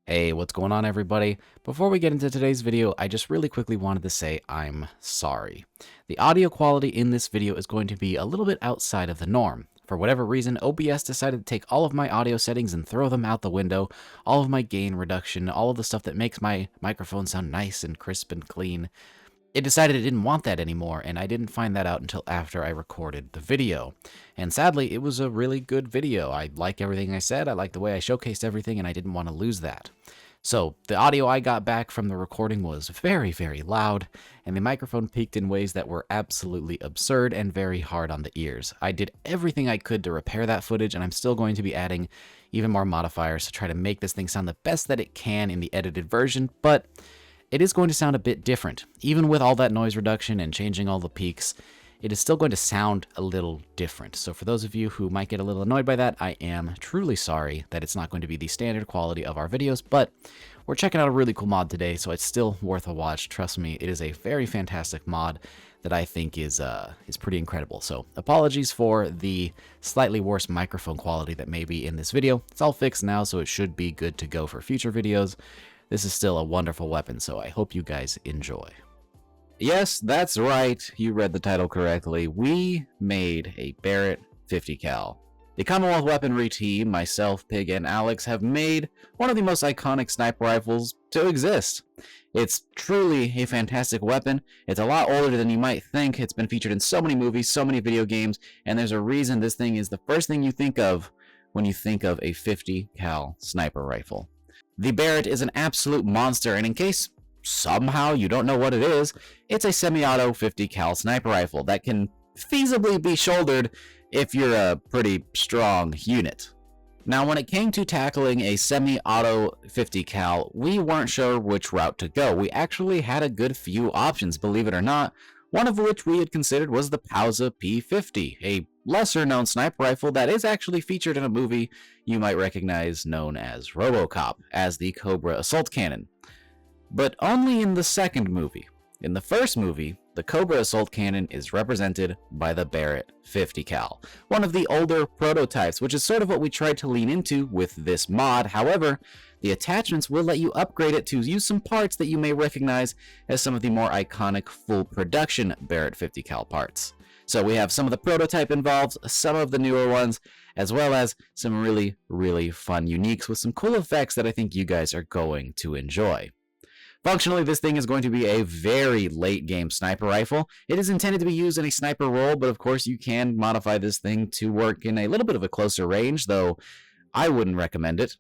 Hey, what's going on everybody? Before we get into today's video, I just really quickly wanted to say I'm sorry. The audio quality in this video is going to be a little bit outside of the norm. For whatever reason, OBS decided to take all of my audio settings and throw them out the window, all of my gain reduction, all of the stuff that makes my microphone sound nice and crisp and clean. It decided it didn't want that anymore, and I didn't find that out until after I recorded the video. And sadly, it was a really good video. I like everything I said, I like the way I showcased everything, and I didn't want to lose that. So, the audio I got back from the recording was very, very loud, and the microphone peaked in ways that were absolutely absurd and very hard on the ears. I did everything I could to repair that footage, and I'm still going to be adding even more modifiers to try to make this thing sound the best that it can in the edited version, but it is going to sound a bit different. Even with all that noise reduction and changing all the peaks, it is still going to sound a little different. So for those of you who might get a little annoyed by that, I am truly sorry that it's not going to be the standard quality of our videos, but we're checking out a really cool mod today, so it's still worth a watch. Trust me, it is a very fantastic mod that I think is pretty incredible. So apologies for the slightly worse microphone quality that may be in this video. It's all fixed now, so it should be good to go for future videos. This is still a wonderful weapon, so I hope you guys enjoy. Yes, that's right. You read the title correctly. We made a Barrett 50 cal. The Commonwealth Weaponry team, myself, Pig, and Alex have made one of the most iconic sniper rifles to exist. It's truly a fantastic weapon. It's a lot older than you might think. It's been featured in so many movies, so many video games, and there's a reason this thing is the first thing you think of when you think of a 50 cal sniper rifle. The Barrett is an absolute monster, and in case somehow you don't know what it is, it's a semi-auto 50 cal sniper rifle that can feasibly be shouldered if you're a pretty strong unit. Now, when it came to tackling a semi-auto 50 cal, we weren't sure which route to go. We actually had a good few options, believe it or not, one of which we had considered was the Pausa P50, a lesser-known sniper rifle that is actually featured in a movie you might recognize known as RoboCop, as the Cobra assault cannon. But only in the second movie. In the first movie, the Cobra assault cannon is represented by the Barrett 50 cal, one of the older prototypes, which is sort of what we tried to lean into with this mod. However, the attachments will let you upgrade it to use some parts that you may recognize as some of the more iconic full production Barrett 50 cal parts. So we have some of the prototype involved, some of the newer ones, as well as some really, really fun uniques with some cool effects that I think you guys are going to enjoy. Functionally, this thing is going to be a very late-game sniper rifle. It is intended to be used in a sniper role, but of course you can modify this thing to work in a little bit of a closer range, though I wouldn't recommend it.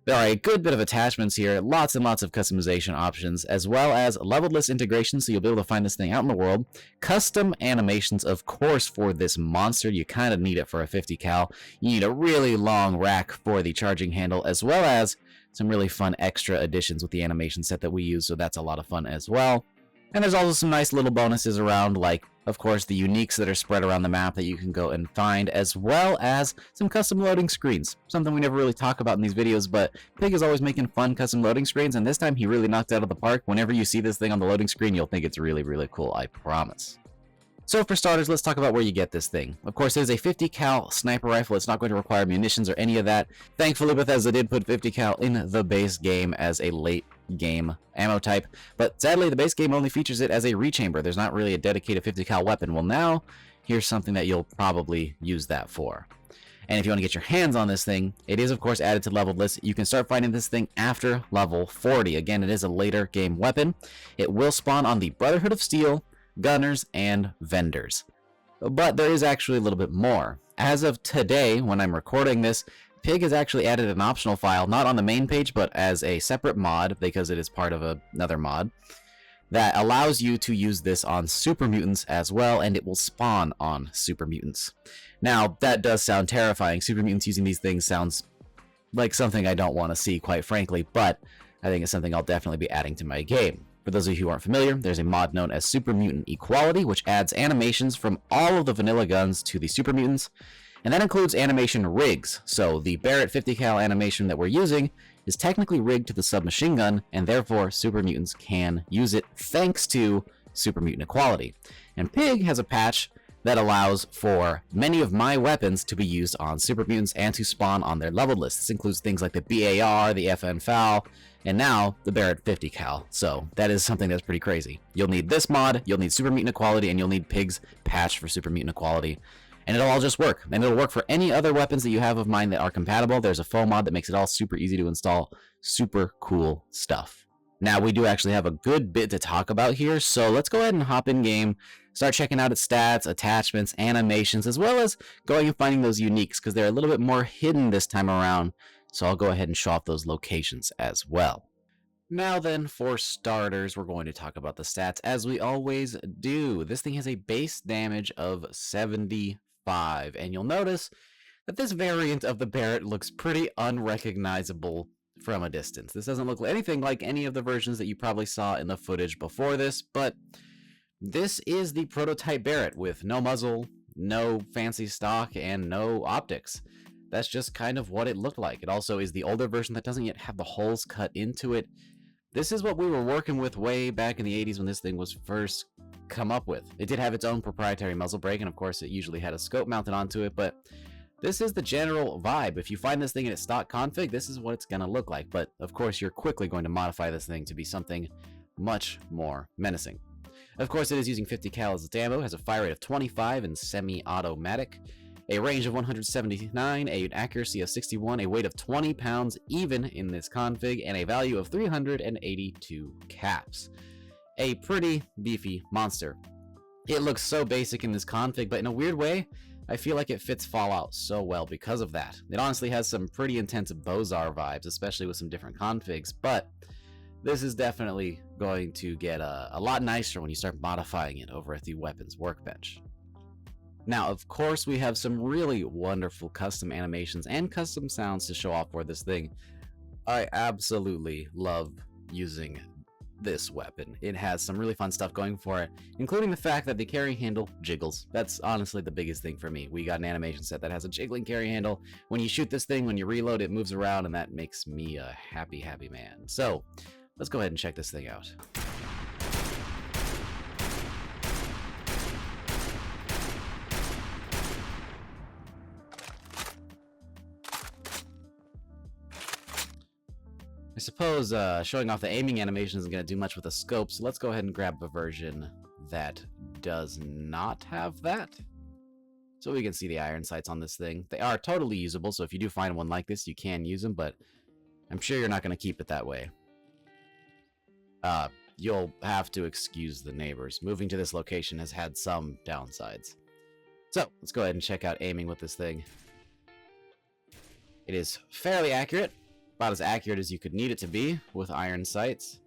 There are a good bit of attachments here, lots and lots of customization options, as well as leveled-list integration, so you'll be able to find this thing out in the world. Custom animations, of course, for this monster. You kind of need it for a 50 cal. You need a really long rack for the charging handle, as well as some really fun extra additions with the animation set that we use, so that's a lot of fun as well. And there's also some nice little bonuses around, like, of course, the uniques that are spread around the map that you can go and find, as well as some custom loading screens. Something we never really talk about in these videos, but Pig is always making fun custom loading screens, and this time he really knocked it out of the park. Whenever you see this thing on the loading screen, you'll think it's really, really cool, I promise. So for starters, let's talk about where you get this thing. Of course, it is a 50 cal sniper rifle. It's not going to require munitions or any of that. Thankfully, Bethesda did put 50 cal in the base game as a late game ammo type, but sadly, the base game only features it as a rechamber. There's not really a dedicated 50 cal weapon. Well, now, here's something that you'll probably use that for. And if you want to get your hands on this thing, it is, of course, added to leveled lists. You can start finding this thing after level 40. Again, it is a later game weapon. It will spawn on the Brotherhood of Steel, Gunners, and Vendors. But there is actually a little bit more. As of today, when I'm recording this, Pig has actually added an optional file, not on the main page, but as a separate mod, because it is part of another mod, that allows you to use this on super mutants as well, and it will spawn on super mutants. Now, that does sound terrifying. Super mutants using these things sounds like something I don't want to see, quite frankly, but I think it's something I'll definitely be adding to my game. For those of you who aren't familiar, there's a mod known as Super Mutant Equality, which adds animations from all of the vanilla guns to the super mutants, and that includes animation rigs. So the Barrett 50 cal animation that we're using is technically rigged to the submachine gun, and therefore super mutants can use it thanks to Super Mutant Equality. And Pig has a patch that allows for many of my weapons to be used on super mutants and to spawn on their leveled list. This includes things like the BAR, the FN FAL, and now the Barrett 50 cal. So that is something that's pretty crazy. You'll need this mod, you'll need super mutant equality, and you'll need Pig's patch for super mutant equality. And it'll all just work. And it'll work for any other weapons that you have of mine that are compatible. There's a foam mod that makes it all super easy to install. Super cool stuff. Now, we do actually have a good bit to talk about here, so let's go ahead and hop in game, start checking out its stats, attachments, animations, as well as going and finding those uniques, because they're a little bit more hidden this time around, so I'll go ahead and show off those locations as well. Now then, for starters, we're going to talk about the stats, as we always do. This thing has a base damage of 75, and you'll notice that this variant of the Barrett looks pretty unrecognizable from a distance. This doesn't look anything like any of the versions that you probably saw in the footage before this, but this is the prototype Barrett with no muzzle, no fancy stock, and no optics. That's just kind of what it looked like. It also is the older version that doesn't yet have the holes cut into it. This is what we were working with way back in the 80s when this thing was first come up with. It did have its own proprietary muzzle brake, and of course it usually had a scope mounted onto it, but this is the general vibe. If you find this thing in its stock config, this is what it's going to look like. But, of course, you're quickly going to modify this thing to be something much more menacing. Of course, it is using 50 cal as its ammo, has a fire rate of 25 and semi-automatic, a range of 179, an accuracy of 61, a weight of 20 pounds even in this config, and a value of 382 caps. A pretty beefy monster. It looks so basic in this config, but in a weird way, I feel like it fits Fallout so well because of that. It honestly has some pretty intense Bozar vibes, especially with some different configs, but this is definitely going to get a lot nicer when you start modifying it over at the weapons workbench. Now, of course, we have some really wonderful custom animations and custom sounds to show off for this thing. I absolutely love using this weapon. It has some really fun stuff going for it, including the fact that the carry handle jiggles. That's honestly the biggest thing for me. We got an animation set that has a jiggling carry handle. When you shoot this thing, when you reload, it moves around, and that makes me a happy, happy man. So, let's go ahead and check this thing out. I suppose showing off the aiming animation isn't going to do much with the scope, so let's go ahead and grab a version that does not have that. So we can see the iron sights on this thing. They are totally usable, so if you do find one like this, you can use them, but I'm sure you're not going to keep it that way. You'll have to excuse the neighbors. Moving to this location has had some downsides. So, let's go ahead and check out aiming with this thing. It is fairly accurate. About as accurate as you could need it to be with iron sights.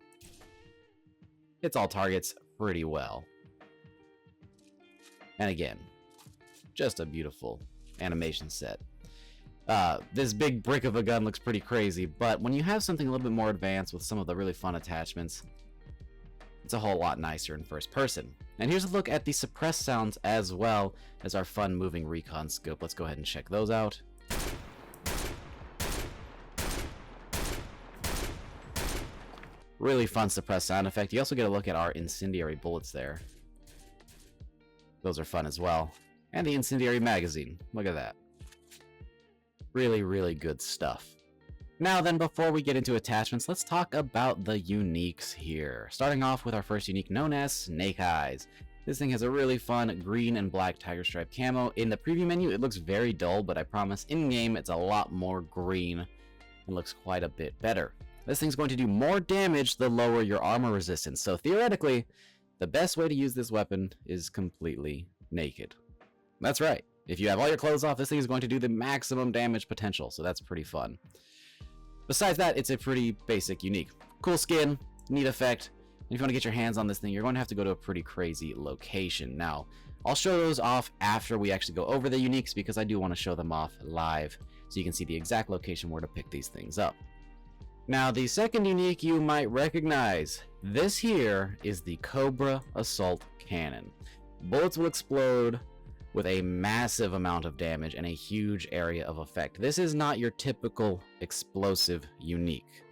Hits all targets pretty well. And again, just a beautiful animation set. This big brick of a gun looks pretty crazy, but when you have something a little bit more advanced with some of the really fun attachments, it's a whole lot nicer in first person. And here's a look at the suppressed sounds as well as our fun moving recon scope. Let's go ahead and check those out. Really fun suppressed sound effect. You also get a look at our incendiary bullets there. Those are fun as well. And the incendiary magazine. Look at that. Really, really good stuff. Now then, before we get into attachments, let's talk about the uniques here. Starting off with our first unique, known as Snake Eyes. This thing has a really fun green and black tiger stripe camo. In the preview menu, it looks very dull, but I promise in-game it's a lot more green and looks quite a bit better. This thing's going to do more damage the lower your armor resistance, so theoretically, the best way to use this weapon is completely naked. That's right. If you have all your clothes off, this thing is going to do the maximum damage potential, so that's pretty fun. Besides that, it's a pretty basic unique. Cool skin, neat effect, and if you want to get your hands on this thing, you're going to have to go to a pretty crazy location. Now, I'll show those off after we actually go over the uniques, because I do want to show them off live, so you can see the exact location where to pick these things up. Now, the second unique you might recognize. This here is the Cobra Assault Cannon. Bullets will explode with a massive amount of damage and a huge area of effect. This is not your typical explosive unique.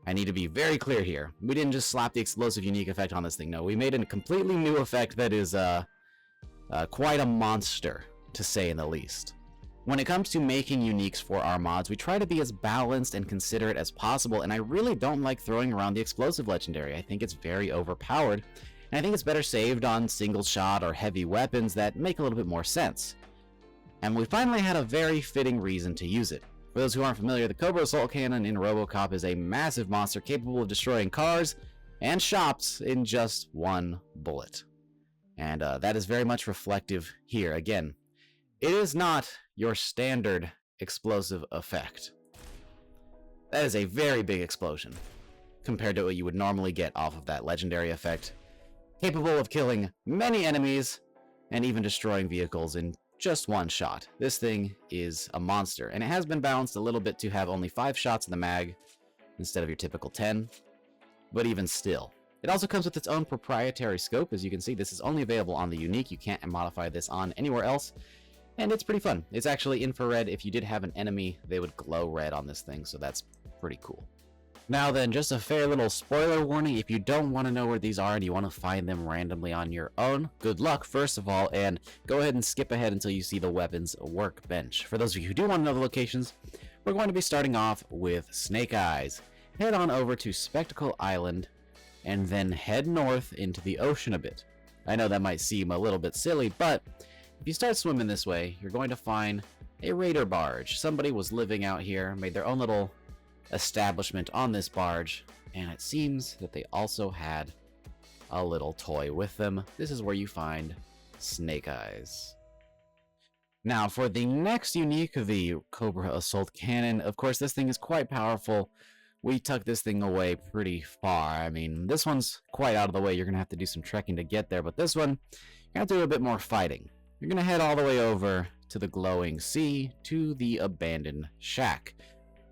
I need to be very clear here. We didn't just slap the explosive unique effect on this thing. No, we made a completely new effect that is Quite a monster, to say in the least. When it comes to making uniques for our mods, we try to be as balanced and considerate as possible, and I really don't like throwing around the explosive legendary. I think it's very overpowered, and I think it's better saved on single shot or heavy weapons that make a little bit more sense. And we finally had a very fitting reason to use it. For those who aren't familiar, the Cobra Assault Cannon in RoboCop is a massive monster capable of destroying cars and shops in just one bullet. And that is very much reflective here. Again, it is not your standard explosive effect. That is a very big explosion compared to what you would normally get off of that legendary effect, capable of killing many enemies and even destroying vehicles in just one shot. This thing is a monster, and it has been balanced a little bit to have only 5 shots in the mag instead of your typical 10, but even still. It also comes with its own proprietary scope. As you can see, this is only available on the unique. You can't modify this on anywhere else, and it's pretty fun. It's actually infrared. If you did have an enemy, they would glow red on this thing, so that's pretty cool. Now then, just a fair little spoiler warning. If you don't want to know where these are and you want to find them randomly on your own, good luck first of all, and go ahead and skip ahead until you see the weapons workbench. For those of you who do want to know the locations, we're going to be starting off with Snake Eyes. Head on over to Spectacle Island, and then head north into the ocean a bit. I know that might seem a little bit silly, but if you start swimming this way, you're going to find a raider barge. Somebody was living out here, made their own little establishment on this barge, and it seems that they also had a little toy with them. This is where you find Snake Eyes. Now, for the next unique, the Cobra Assault Cannon, of course, this thing is quite powerful. We tucked this thing away pretty far. I mean, this one's quite out of the way. You're going to have to do some trekking to get there, but this one, you're going to have to do a bit more fighting. You're going to head all the way over to the glowing sea, to the abandoned shack.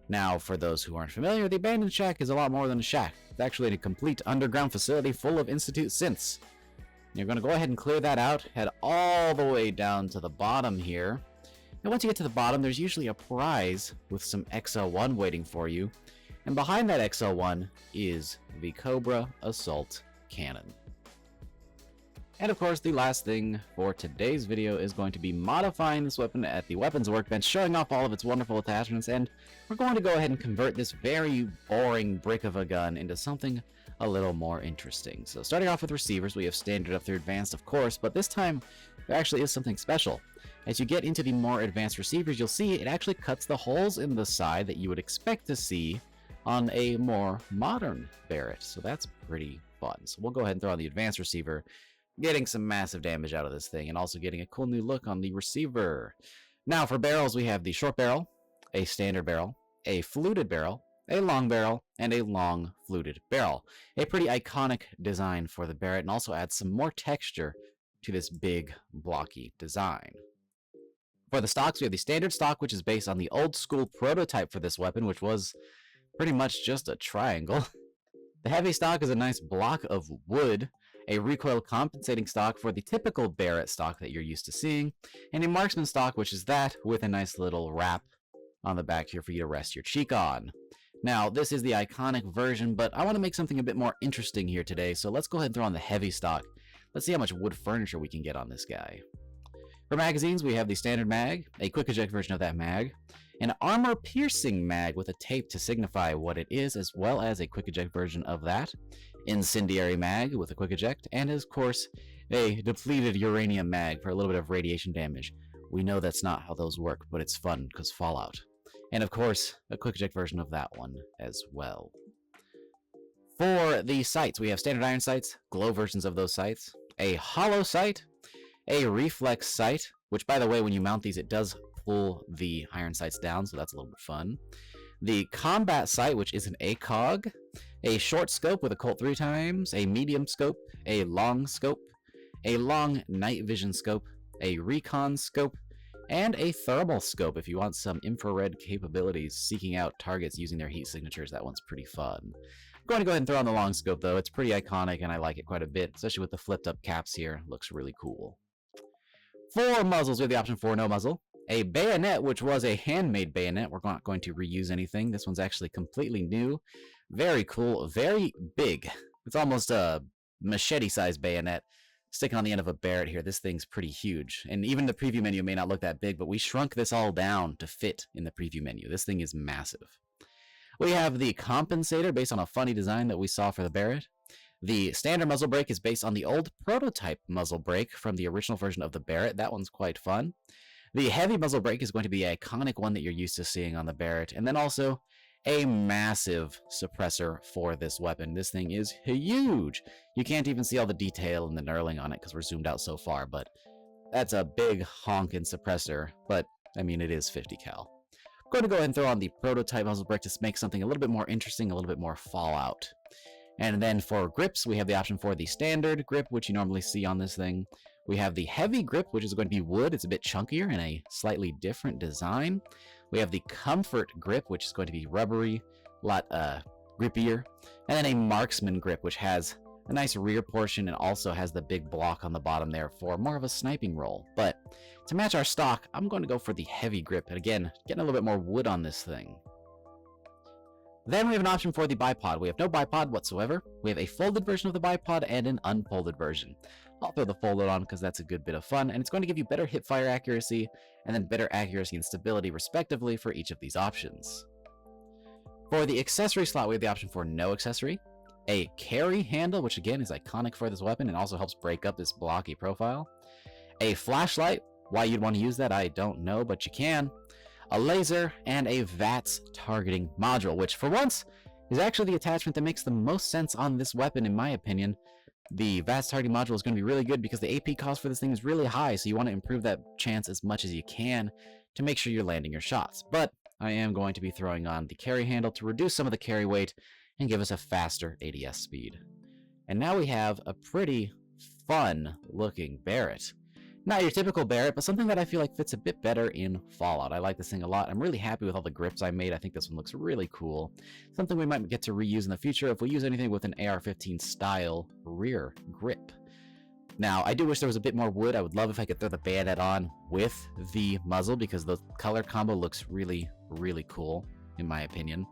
Now, for those who aren't familiar, the abandoned shack is a lot more than a shack. It's actually a complete underground facility full of Institute synths. You're going to go ahead and clear that out, head all the way down to the bottom here. And once you get to the bottom, there's usually a prize with some XL1 waiting for you. And behind that XL1 is the Cobra Assault Cannon. And of course, the last thing for today's video is going to be modifying this weapon at the weapons workbench, showing off all of its wonderful attachments, and we're going to go ahead and convert this very boring brick of a gun into something a little more interesting. So starting off with receivers, we have standard up through advanced, of course, but this time there actually is something special. As you get into the more advanced receivers, you'll see it actually cuts the holes in the side that you would expect to see on a more modern Barrett, so that's pretty fun. So we'll go ahead and throw on the advanced receiver, getting some massive damage out of this thing, and also getting a cool new look on the receiver. Now for barrels, we have the short barrel, a standard barrel, a fluted barrel, a long barrel, and a long fluted barrel. A pretty iconic design for the Barrett, and also adds some more texture to this big, blocky design. For the stocks, we have the standard stock, which is based on the old school prototype for this weapon, which was pretty much just a triangle. The heavy stock is a nice block of wood, a recoil compensating stock for the typical Barrett stock that you're used to seeing, and a marksman stock, which is that with a nice little wrap on the back here for you to rest your cheek on. Now, this is the iconic version, but I want to make something a bit more interesting here today, so let's go ahead and throw on the heavy stock. Let's see how much wood furniture we can get on this guy. For magazines, we have the standard mag, a quick eject version of that mag, an armor-piercing mag with a tape to signify what it is, as well as a quick eject version of that, incendiary mag with a quick eject, and of course, a depleted uranium mag for a little bit of radiation damage. We know that's not how those work, but it's fun because Fallout. And of course, a quick eject version of that one as well. For the sights, we have standard iron sights, glow versions of those sights, a hollow sight, a reflex sight, which by the way, when you mount these, it does pull the iron sights down, so that's a little bit fun. The combat sight, which is an ACOG, a short scope with a Colt 3 times, a medium scope, a long scope, a long night vision scope, a recon scope, and a thermal scope if you want some infrared capabilities, seeking out targets using their heat signatures. That one's pretty fun. I'm going to go ahead and throw on the long scope though. It's pretty iconic and I like it quite a bit, especially with the flipped up caps here. Looks really cool. For muzzles, we have the option for no muzzle. A bayonet, which was a handmade bayonet. We're not going to reuse anything. This one's actually completely new. Very cool, very big. It's almost a machete-sized bayonet. sticking on the end of a Barrett here. This thing's pretty huge. And even the preview menu may not look that big, but we shrunk this all down to fit in the preview menu. This thing is massive. We have the compensator based on a funny design that we saw for the Barrett. The standard muzzle brake is based on the old prototype muzzle brake from the original version of the Barrett. That one's quite fun. The heavy muzzle brake is going to be the iconic one that you're used to seeing on the Barrett. And then also a massive suppressor for this weapon. This thing is huge. You can't even see all the detail and the knurling on it because we're zoomed out so far, but that's a big honkin' suppressor. But, I mean, it is 50 cal. I'm going to go ahead and throw on the prototype muzzle brake to make something a little bit more interesting, a little bit more Fallout. And then for grips, we have the option for the standard grip, which you normally see on this thing. We have the heavy grip, which is going to be wood. It's a bit chunkier and a slightly different design. We have the comfort grip, which is going to be rubbery, a lot grippier. And then a marksman grip, which has a nice rear portion and also has the big block on the bottom there for more of a sniping role. But to match our stock, I'm going to go for the heavy grip. And again, getting a little bit more wood on this thing. Then we have an option for the bipod. We have no bipod whatsoever. We have a folded version of the bipod and an unfolded version. I'll throw the folded on because that's a good bit of fun, and it's going to give you better hipfire accuracy and then better accuracy and stability respectively for each of these options. For the accessory slot, we have the option for no accessory, a carry handle, which again is iconic for this weapon and also helps break up this blocky profile, a flashlight. Why you'd want to use that, I don't know, but you can. A laser, and a VATS targeting module, which for once is actually the attachment that makes the most sense on this weapon in my opinion. The VATS targeting module is going to be really good because the AP cost for this thing is really high, so you want to improve that chance as much as you can to make sure you're landing your shots. But I am going to be throwing on the carry handle to reduce some of the carry weight and give us a faster ADS speed. And now we have a pretty fun looking Barrett. Not your typical Barrett, but something that I feel like fits a bit better in Fallout. I like this thing a lot. I'm really happy with all the grips I made. I think this one looks really cool. Something we might get to reuse in the future if we use anything with an AR-15 style rear grip. Now, I do wish there was a bit more wood. I would love if I could throw the bayonet on with the muzzle because the color combo looks really, really cool, in my opinion.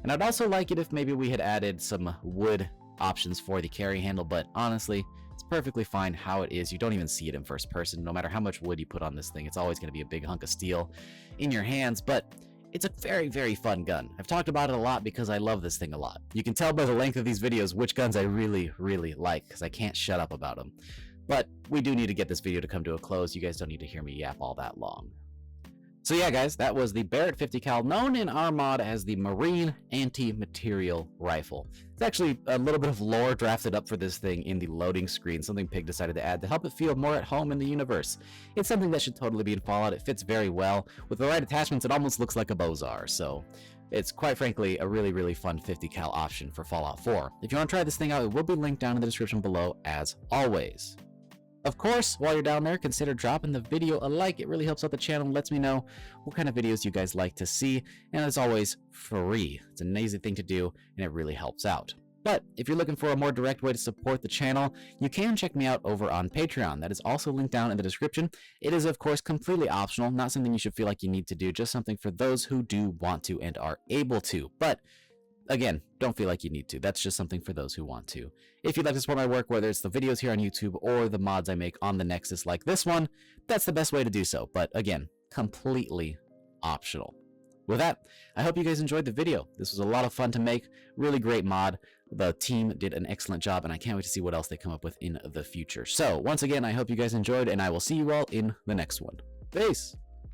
And I'd also like it if maybe we had added some wood options for the carry handle, but honestly, it's perfectly fine how it is. You don't even see it in first person. No matter how much wood you put on this thing, it's always going to be a big hunk of steel in your hands, but it's a very, very fun gun. I've talked about it a lot because I love this thing a lot. You can tell by the length of these videos which guns I really, really like because I can't shut up about them. But we do need to get this video to come to a close. You guys don't need to hear me yap all that long. So yeah, guys, that was the Barrett 50 cal, known in our mod as the Marine Anti-Material Rifle. It's actually a little bit of lore drafted up for this thing in the loading screen, something Pig decided to add to help it feel more at home in the universe. It's something that should totally be in Fallout. It fits very well. With the right attachments, it almost looks like a Bozar, so it's quite frankly a really, really fun 50 cal option for Fallout 4. If you want to try this thing out, it will be linked down in the description below as always. Of course, while you're down there, consider dropping the video a like. It really helps out the channel and lets me know what kind of videos you guys like to see. And as always, free. It's an easy thing to do, and it really helps out. But if you're looking for a more direct way to support the channel, you can check me out over on Patreon. That is also linked down in the description. It is, of course, completely optional, not something you should feel like you need to do, just something for those who do want to and are able to. But again, don't feel like you need to. That's just something for those who want to. If you'd like to support my work, whether it's the videos here on YouTube or the mods I make on the Nexus like this one, that's the best way to do so. But again, completely optional. With that, I hope you guys enjoyed the video. This was a lot of fun to make. Really great mod. The team did an excellent job, and I can't wait to see what else they come up with in the future. So, once again, I hope you guys enjoyed, and I will see you all in the next one. Peace!